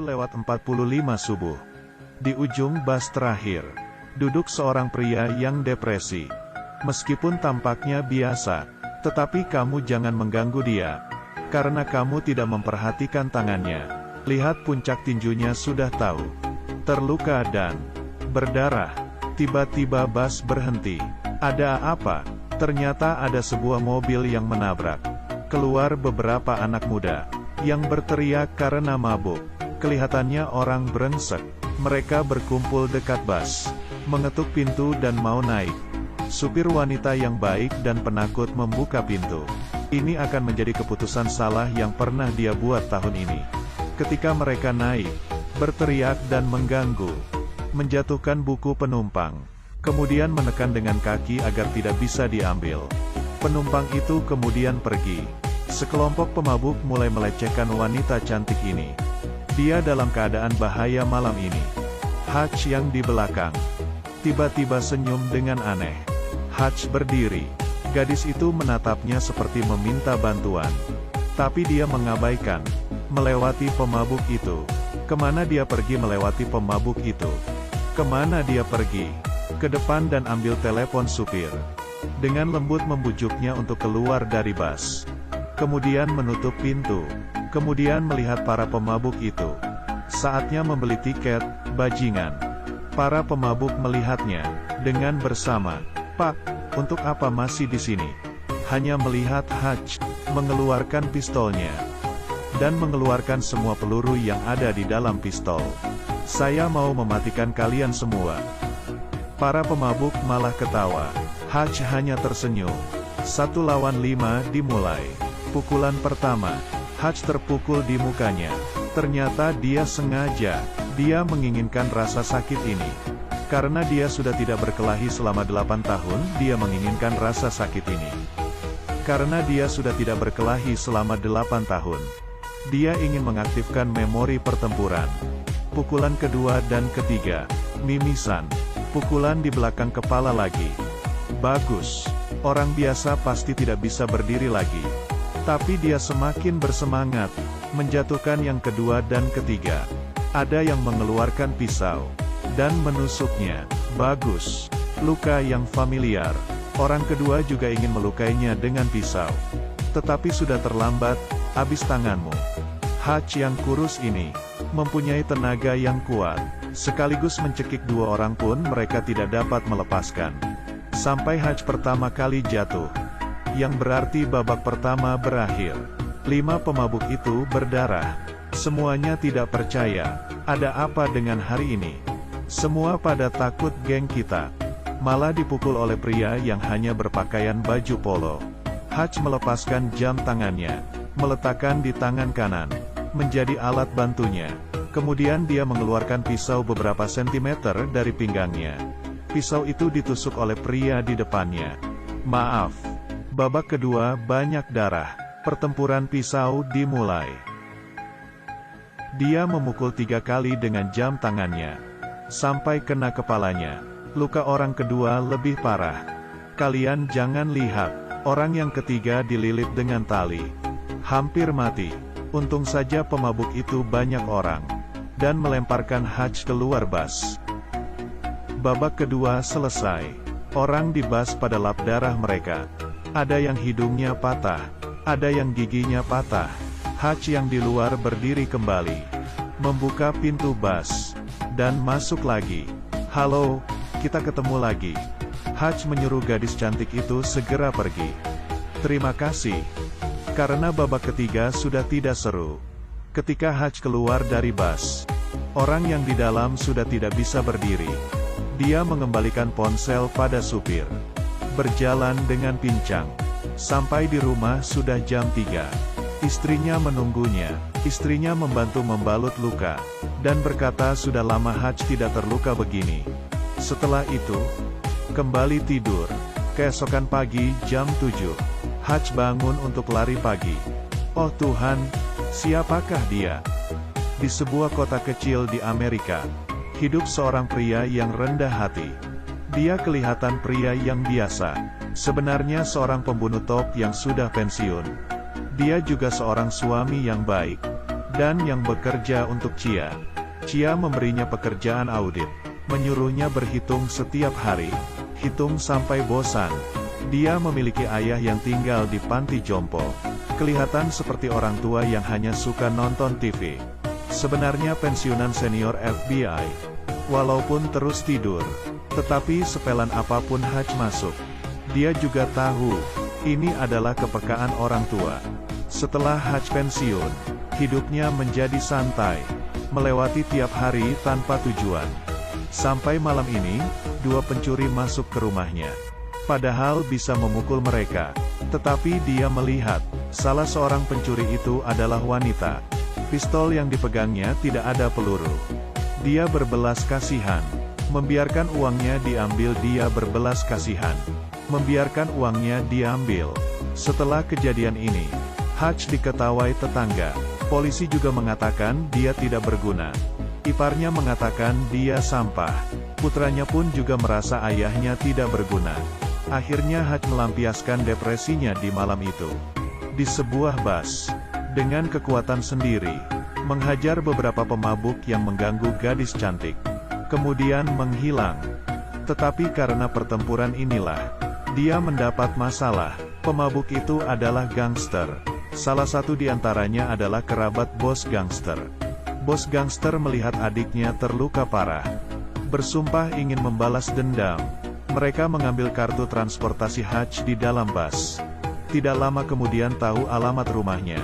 10:45 subuh. Di ujung bas terakhir, duduk seorang pria yang depresi. Meskipun tampaknya biasa, tetapi kamu jangan mengganggu dia, karena kamu tidak memperhatikan tangannya. Lihat puncak tinjunya sudah tahu. Terluka dan berdarah. Tiba-tiba bas berhenti. Ada apa? Ternyata ada sebuah mobil yang menabrak. Keluar beberapa anak muda, yang berteriak karena mabuk. Kelihatannya orang brengsek. Mereka berkumpul dekat bas, mengetuk pintu dan mau naik. Supir wanita yang baik dan penakut membuka pintu. Ini akan menjadi keputusan salah yang pernah dia buat tahun ini. Ketika mereka naik, berteriak dan mengganggu, menjatuhkan buku penumpang, kemudian menekan dengan kaki agar tidak bisa diambil. Penumpang itu kemudian pergi. Sekelompok pemabuk mulai melecehkan wanita cantik ini. Dia dalam keadaan bahaya malam ini. Hutch yang di belakang tiba-tiba senyum dengan aneh. Hutch berdiri. Gadis itu menatapnya seperti meminta bantuan. Tapi dia mengabaikan. Melewati pemabuk itu. Kemana dia pergi melewati pemabuk itu? Kemana dia pergi? Ke depan dan ambil telepon supir. Dengan lembut membujuknya untuk keluar dari bas. Kemudian menutup pintu. Kemudian melihat para pemabuk itu. Saatnya membeli tiket, bajingan. Para pemabuk melihatnya, dengan bersama. Pak, untuk apa masih di sini? Hanya melihat Hutch, mengeluarkan pistolnya. Dan mengeluarkan semua peluru yang ada di dalam pistol. Saya mau mematikan kalian semua. Para pemabuk malah ketawa. Hutch hanya tersenyum. 1 lawan 5 dimulai. Pukulan pertama. Hutch terpukul di mukanya. Ternyata dia sengaja. Dia menginginkan rasa sakit ini. Karena dia sudah tidak berkelahi selama 8 tahun, dia menginginkan rasa sakit ini. Karena dia sudah tidak berkelahi selama 8 tahun. Dia ingin mengaktifkan memori pertempuran. Pukulan kedua dan ketiga. Mimisan. Pukulan di belakang kepala lagi. Bagus. Orang biasa pasti tidak bisa berdiri lagi. Tapi dia semakin bersemangat, menjatuhkan yang kedua dan ketiga. Ada yang mengeluarkan pisau, dan menusuknya. Bagus. Luka yang familiar. Orang kedua juga ingin melukainya dengan pisau. Tetapi sudah terlambat, habis tanganmu. Hutch yang kurus ini, mempunyai tenaga yang kuat. Sekaligus mencekik 2 orang pun mereka tidak dapat melepaskan. Sampai Hutch pertama kali jatuh. Yang berarti babak pertama berakhir. 5 pemabuk itu berdarah. Semuanya tidak percaya. Ada apa dengan hari ini? Semua pada takut geng kita. Malah dipukul oleh pria yang hanya berpakaian baju polo. Hutch melepaskan jam tangannya. Meletakkan di tangan kanan. Menjadi alat bantunya. Kemudian dia mengeluarkan pisau beberapa sentimeter dari pinggangnya. Pisau itu ditusuk oleh pria di depannya. Maaf. Babak kedua banyak darah. Pertempuran pisau dimulai. Dia memukul 3 kali dengan jam tangannya. Sampai kena kepalanya. Luka orang kedua lebih parah. Kalian jangan lihat. Orang yang ketiga dililit dengan tali. Hampir mati. Untung saja pemabuk itu banyak orang. Dan melemparkan Hutch keluar bas. Babak kedua selesai. Orang di bas pada lap darah mereka. Ada yang hidungnya patah. Ada yang giginya patah. Hutch yang di luar berdiri kembali. Membuka pintu bas. Dan masuk lagi. Halo, kita ketemu lagi. Hutch menyuruh gadis cantik itu segera pergi. Terima kasih. Karena babak ketiga sudah tidak seru. Ketika Hutch keluar dari bas, orang yang di dalam sudah tidak bisa berdiri. Dia mengembalikan ponsel pada supir. Berjalan dengan pincang. Sampai di rumah sudah jam 3. Istrinya menunggunya. Istrinya membantu membalut luka. Dan berkata sudah lama Hutch tidak terluka begini. Setelah itu, kembali tidur. Keesokan pagi jam 7. Hutch bangun untuk lari pagi. Oh Tuhan, siapakah dia? Di sebuah kota kecil di Amerika, hidup seorang pria yang rendah hati. Dia kelihatan pria yang biasa. Sebenarnya seorang pembunuh top yang sudah pensiun. Dia juga seorang suami yang baik. dan yang bekerja untuk Chia. Chia memberinya pekerjaan audit, menyuruhnya berhitung setiap hari, hitung sampai bosan. Dia memiliki ayah yang tinggal di panti jompo. Kelihatan seperti orang tua yang hanya suka nonton TV. Sebenarnya pensiunan senior FBI. Walaupun terus tidur, tetapi sepelan apapun Hutch masuk. Dia juga tahu, ini adalah kepekaan orang tua. Setelah Hutch pensiun, hidupnya menjadi santai, melewati tiap hari tanpa tujuan. Sampai malam ini, dua pencuri masuk ke rumahnya. Padahal bisa memukul mereka, tetapi dia melihat, salah seorang pencuri itu adalah wanita. Pistol yang dipegangnya tidak ada peluru. Dia berbelas kasihan. Membiarkan uangnya diambil, dia berbelas kasihan. Membiarkan uangnya diambil. Setelah kejadian ini, Hutch diketawai tetangga. Polisi juga mengatakan dia tidak berguna. Iparnya mengatakan dia sampah. Putranya pun juga merasa ayahnya tidak berguna. Akhirnya Hutch melampiaskan depresinya di malam itu. Di sebuah bus, dengan kekuatan sendiri, menghajar beberapa pemabuk yang mengganggu gadis cantik. Kemudian menghilang. Tetapi karena pertempuran inilah, dia mendapat masalah. Pemabuk itu adalah gangster. Salah satu di antaranya adalah kerabat bos gangster. Bos gangster melihat adiknya terluka parah. Bersumpah ingin membalas dendam. Mereka mengambil kartu transportasi Hutch di dalam bus. Tidak lama kemudian tahu alamat rumahnya.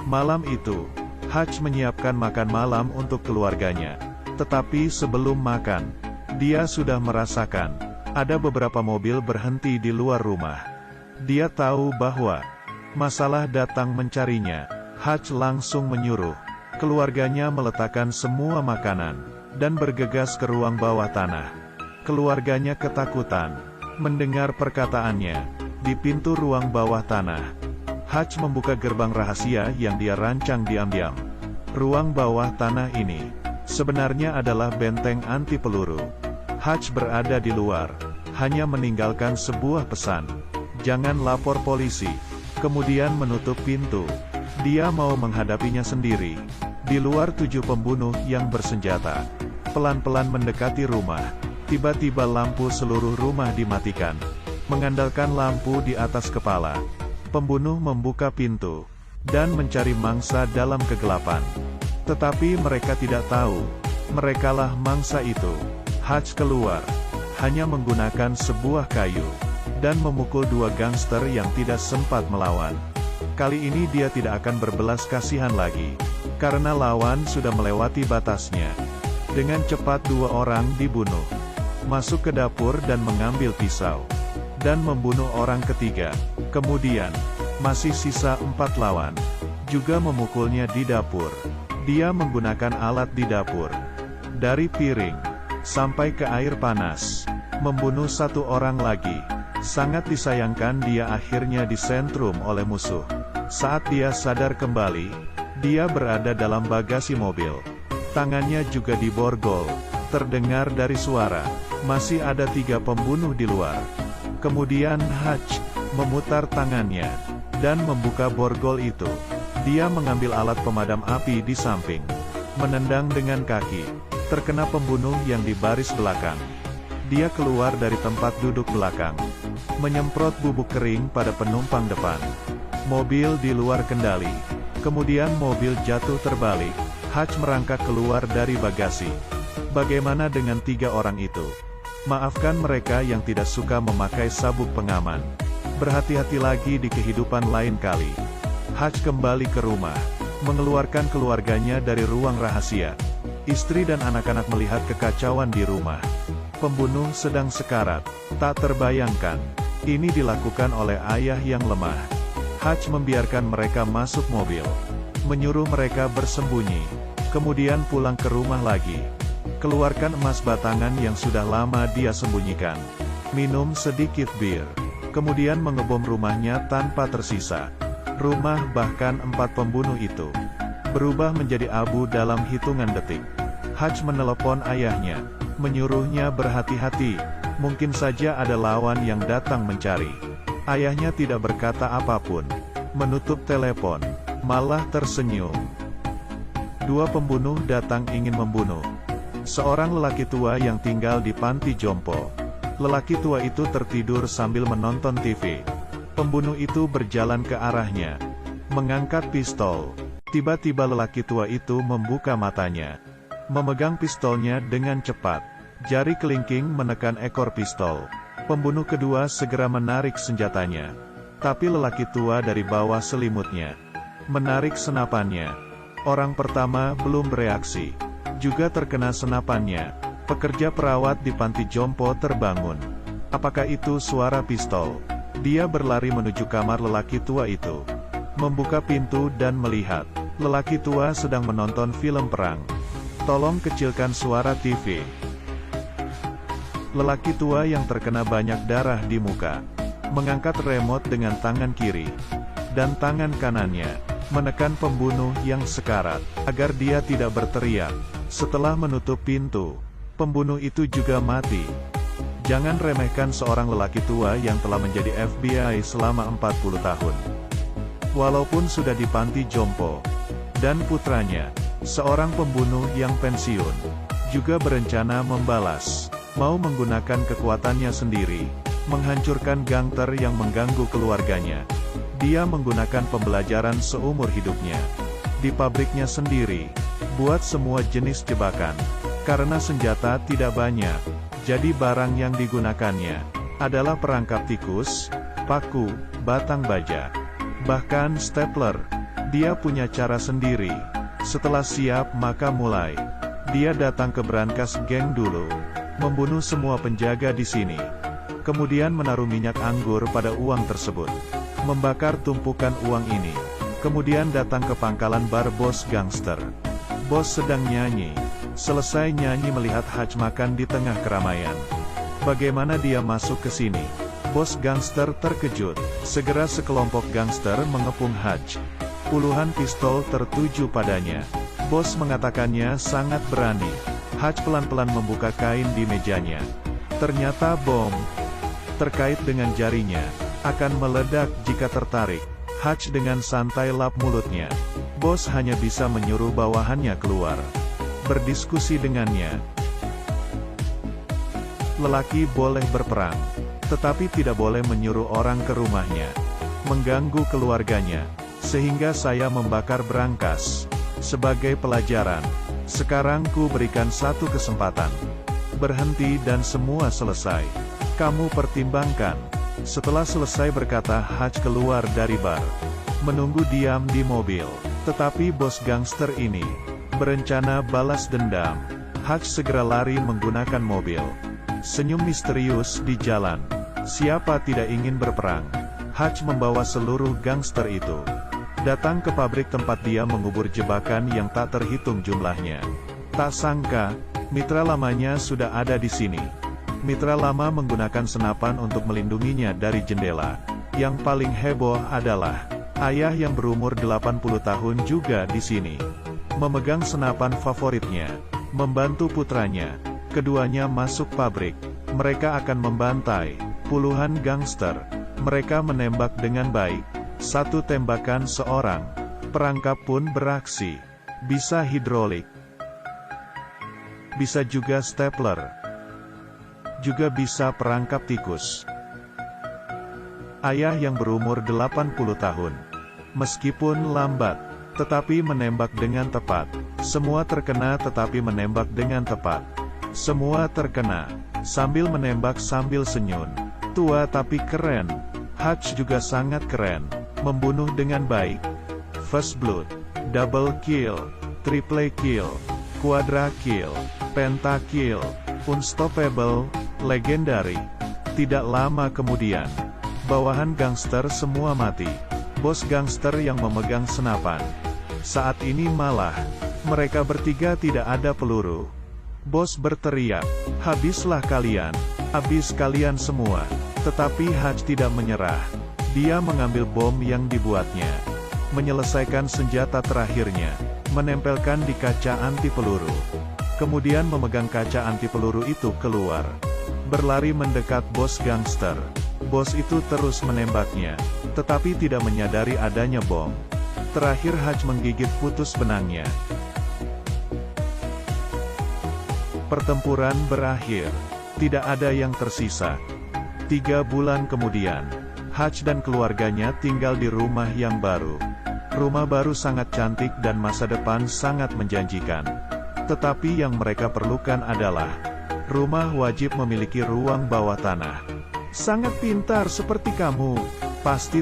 Malam itu, Hutch menyiapkan makan malam untuk keluarganya. Tetapi sebelum makan, dia sudah merasakan, ada beberapa mobil berhenti di luar rumah. Dia tahu bahwa masalah datang mencarinya. Hutch langsung menyuruh keluarganya meletakkan semua makanan, dan bergegas ke ruang bawah tanah. Keluarganya ketakutan mendengar perkataannya. Di pintu ruang bawah tanah, Hutch membuka gerbang rahasia yang dia rancang diam-diam. Ruang bawah tanah ini sebenarnya adalah benteng anti peluru. Hutch berada di luar, hanya meninggalkan sebuah pesan. Jangan lapor polisi. Kemudian menutup pintu. Dia mau menghadapinya sendiri. Di luar 7 pembunuh yang bersenjata pelan-pelan mendekati rumah. Tiba-tiba lampu seluruh rumah dimatikan. Mengandalkan lampu di atas kepala, pembunuh membuka pintu dan mencari mangsa dalam kegelapan. Tetapi mereka tidak tahu, merekalah mangsa itu. Hutch keluar, hanya menggunakan sebuah kayu, dan memukul 2 gangster yang tidak sempat melawan. Kali ini dia tidak akan berbelas kasihan lagi, karena lawan sudah melewati batasnya. Dengan cepat 2 orang dibunuh. Masuk ke dapur dan mengambil pisau. Dan membunuh orang ketiga. Kemudian, masih sisa 4 lawan. Juga memukulnya di dapur. Dia menggunakan alat di dapur. Dari piring, sampai ke air panas. Membunuh 1 orang lagi. Sangat disayangkan dia akhirnya disentrum oleh musuh. Saat dia sadar kembali, dia berada dalam bagasi mobil. Tangannya juga diborgol. Terdengar dari suara, masih ada 3 pembunuh di luar. Kemudian Hutch memutar tangannya, dan membuka borgol itu. Dia mengambil alat pemadam api di samping. Menendang dengan kaki, terkena pembunuh yang di baris belakang. Dia keluar dari tempat duduk belakang. Menyemprot bubuk kering pada penumpang depan. Mobil di luar kendali. Kemudian mobil jatuh terbalik. Hutch merangkak keluar dari bagasi. Bagaimana dengan 3 orang itu? Maafkan mereka yang tidak suka memakai sabuk pengaman. Berhati-hati lagi di kehidupan lain kali. Hutch kembali ke rumah, mengeluarkan keluarganya dari ruang rahasia. Istri dan anak-anak melihat kekacauan di rumah. Pembunuh sedang sekarat. Tak terbayangkan, ini dilakukan oleh ayah yang lemah. Hutch membiarkan mereka masuk mobil, menyuruh mereka bersembunyi, kemudian pulang ke rumah lagi. Keluarkan emas batangan yang sudah lama dia sembunyikan. Minum sedikit bir. Kemudian mengebom rumahnya tanpa tersisa. Rumah bahkan 4 pembunuh itu berubah menjadi abu dalam hitungan detik. Hutch menelepon ayahnya, menyuruhnya berhati-hati. Mungkin saja ada lawan yang datang mencari. Ayahnya tidak berkata apapun. Menutup telepon, malah tersenyum. Dua pembunuh datang ingin membunuh seorang lelaki tua yang tinggal di panti jompo. Lelaki tua itu tertidur sambil menonton TV. Pembunuh itu berjalan ke arahnya, mengangkat pistol. Tiba-tiba lelaki tua itu membuka matanya, memegang pistolnya dengan cepat. Jari kelingking menekan ekor pistol. Pembunuh kedua segera menarik senjatanya. Tapi lelaki tua dari bawah selimutnya menarik senapannya. Orang pertama belum bereaksi, juga terkena senapannya. Pekerja perawat di panti jompo terbangun. Apakah itu suara pistol? Dia berlari menuju kamar lelaki tua itu, membuka pintu dan melihat lelaki tua sedang menonton film perang. Tolong kecilkan suara TV. Lelaki tua yang terkena banyak darah di muka mengangkat remote dengan tangan kiri, dan tangan kanannya menekan pembunuh yang sekarat, agar dia tidak berteriak. Setelah menutup pintu, pembunuh itu juga mati. Jangan remehkan seorang lelaki tua yang telah menjadi FBI selama 40 tahun. Walaupun sudah di panti jompo, dan putranya, seorang pembunuh yang pensiun, juga berencana membalas, mau menggunakan kekuatannya sendiri, menghancurkan gangster yang mengganggu keluarganya. Dia menggunakan pembelajaran seumur hidupnya di pabriknya sendiri, buat semua jenis jebakan. Karena senjata tidak banyak, jadi barang yang digunakannya adalah perangkap tikus, paku, batang baja, bahkan stapler. Dia punya cara sendiri. Setelah siap maka mulai. Dia datang ke brankas geng dulu, membunuh semua penjaga di sini. Kemudian menaruh minyak anggur pada uang tersebut, membakar tumpukan uang ini. Kemudian datang ke pangkalan bar bos gangster. Bos sedang nyanyi. Selesai nyanyi melihat Hutch makan di tengah keramaian. Bagaimana dia masuk ke sini? Bos gangster terkejut. Segera sekelompok gangster mengepung Hutch. Puluhan pistol tertuju padanya. Bos mengatakannya sangat berani. Hutch pelan-pelan membuka kain di mejanya. Ternyata bom terkait dengan jarinya akan meledak jika tertarik. Hutch dengan santai lap mulutnya. Bos hanya bisa menyuruh bawahannya keluar, berdiskusi dengannya. Lelaki boleh berperang, tetapi tidak boleh menyuruh orang ke rumahnya, mengganggu keluarganya, sehingga saya membakar brankas. Sebagai pelajaran, sekarang ku berikan satu kesempatan. Berhenti dan semua selesai. Kamu pertimbangkan. Setelah selesai berkata Hutch keluar dari bar, menunggu diam di mobil. Tetapi bos gangster ini berencana balas dendam. Hutch segera lari menggunakan mobil. Senyum misterius di jalan. Siapa tidak ingin berperang? Hutch membawa seluruh gangster itu datang ke pabrik tempat dia mengubur jebakan yang tak terhitung jumlahnya. Tak sangka, mitra lamanya sudah ada di sini. Mitra lama menggunakan senapan untuk melindunginya dari jendela. Yang paling heboh adalah ayah yang berumur 80 tahun juga di sini, memegang senapan favoritnya, membantu putranya. Keduanya masuk pabrik. Mereka akan membantai puluhan gangster. Mereka menembak dengan baik. Satu tembakan seorang. Perangkap pun beraksi. Bisa hidrolik, bisa juga stapler, juga bisa perangkap tikus. Ayah yang berumur 80 tahun, meskipun lambat, tetapi menembak dengan tepat. Semua terkena tetapi menembak dengan tepat. Semua terkena, sambil menembak sambil senyum. Tua tapi keren. Hutch juga sangat keren, membunuh dengan baik. First blood, double kill, triple kill, quadra kill, penta kill, unstoppable, legendary. Tidak lama kemudian, bawahan gangster semua mati. Bos gangster yang memegang senapan. Saat ini malah, mereka bertiga tidak ada peluru. Bos berteriak, habislah kalian, habis kalian semua. Tetapi Hutch tidak menyerah. Dia mengambil bom yang dibuatnya, menyelesaikan senjata terakhirnya, menempelkan di kaca anti peluru. Kemudian memegang kaca anti peluru itu keluar, berlari mendekat bos gangster. Bos itu terus menembaknya, tetapi tidak menyadari adanya bom. Terakhir Hutch menggigit putus benangnya. Pertempuran berakhir. Tidak ada yang tersisa. 3 bulan kemudian, Hutch dan keluarganya tinggal di rumah yang baru. Rumah baru sangat cantik dan masa depan sangat menjanjikan. Tetapi yang mereka perlukan adalah, rumah wajib memiliki ruang bawah tanah. Sangat pintar seperti kamu. Pasti